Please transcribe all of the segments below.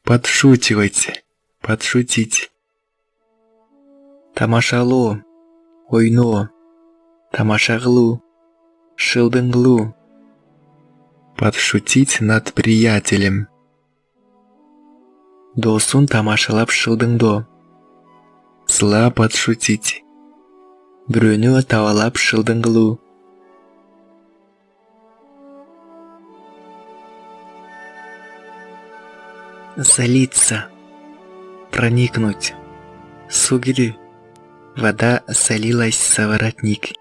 Подшучивайте. Подшутить. Тамашалу. Ойну. Тамашаглу. Шилдынглу. Подшутить над приятелем. Досун тамашалап шылдыңдо. Зла подшутить. Бирөөнү табалап шылдыңгылуу. Залиться. Проникнуть. Су кирүү. Вода солилась за воротник.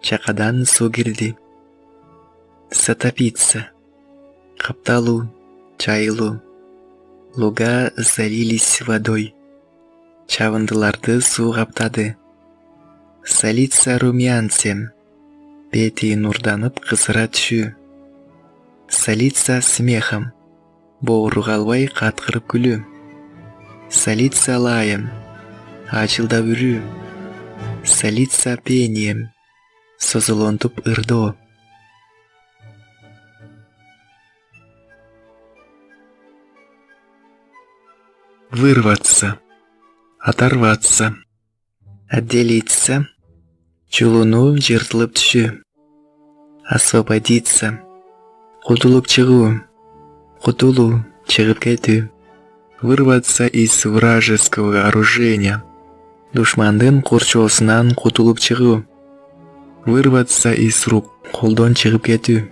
Чакадан су кирди. Затопиться. Капталуу. Чайылуу. Луга залились водой. Чабындыларды суу каптады. Солиться румянцем. Бети нурданып кызыра түшүү. Солиться смехом. Боору калбай каткырып күлүү. Солиться лаем. Ачылдап үрүү. Солиться пением. Созулонтуп ырдоо. Вырваться. Оторваться. Отделиться. Чулуну жыртылып түшүү. Освободиться. Кутулуп чыгуу. Кутулуу, чыгып кетүү. Вырваться из вражеского оружия. Душмандын курчоосунан кутулуп чыгуу. Вырваться из рук. Колдон чыгып кетүү.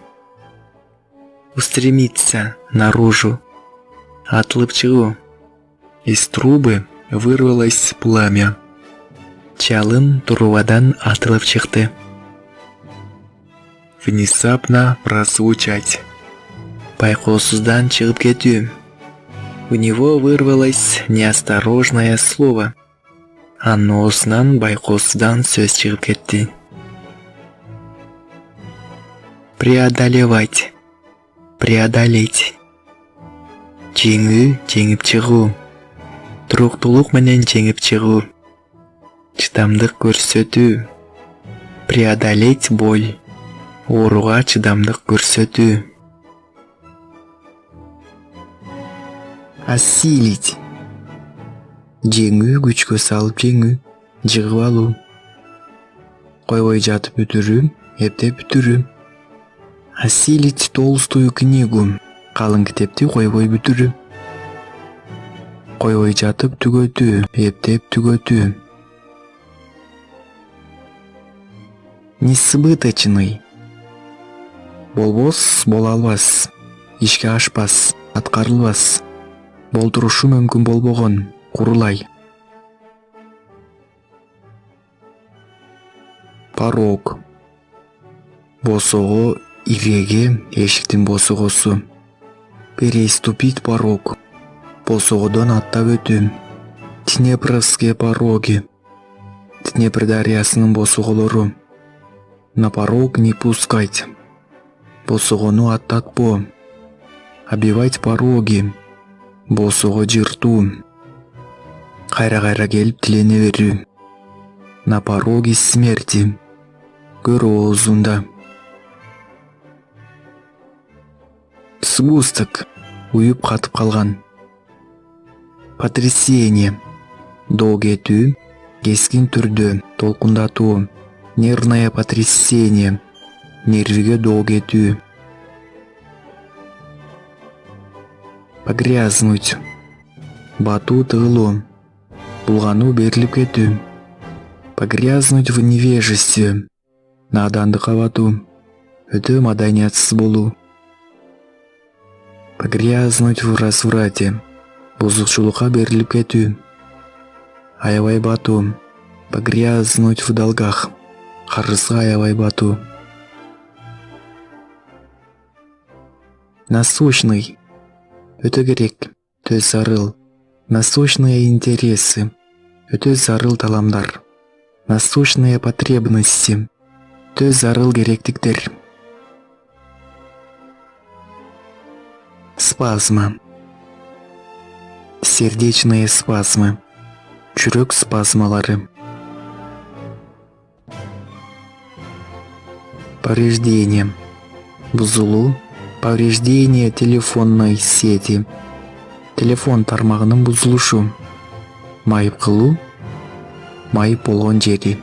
Устремиться наружу. Атылып чыгуу. Из трубы вырвалось пламя. Чалым трубадан атылып чыкты. Внезапно прозвучать. Байкоосуздан чыгып кетүү. У него вырвалось неосторожное слово. Анын оосунан байкоосуздан сөз чыгып кетти. Преодолевать. Преодолеть. Жеңүү, жеңип чыгуу. Туруктуулук менен жеңип чыгуу. Чыдамдык көрсөтүү. Преодолеть боль. Ооруга чыдамдык көрсөтүү. Осилить. Жеңүү, күчкө салып жеңүү, жыгып алуу. Койбой жатып бүтүрүү, эптеп бүтүрүү. Осилить толстую книгу. Калың китепти койбой бүтүрүү. Койбой жатып түгөтүү, эптеп түгөтүү. Несбыточный. Болбос, боло албас. Ишке ашпас, аткарылбас. Болтурушу мүмкүн болбогон, курулай. Порог. Босого, иреге, эшиктин босогосу. Переступить порог. Босогодон аттап өтүү. Днепровские пороги. Днепр дарыясынын босоголору. На порог не пускать. Босогону аттатпоо. Обивать пороги. Босого жыртуу. Кайра-кайра келип тилене берүү. На пороге смерти. Көрүү оозунда. Сгусток. Уюп катып калган. Потрясение. Доо кетүү. Кескин түрдө толкундатуу. Нервное потрясение. Нервиге доо кетүү. Погрязнуть. Батуу тыгылуу. Булгануу берилип кетүү. Погрязнуть в невежестве. Надандык абатуу. Өтө маданиятсыз болуу. Погрязнуть в разврате. Бузукчулукка берилип кетүү. Аябай батуу. Погрязнуть в долгах. Карызга аябай батуу. Насущный. Өтө керек. Өтө зарыл. Насущные интересы. Өтө зарыл таламдар. Насущные потребности. Өтө зарыл керектиктер. Спазма. Сердечные спазмы. Жүрөк спазмалары. Повреждение. Бузулуу. Повреждение телефонной сети. телефон тармагынын бузулушу, майып кылуу, майып болгон жери.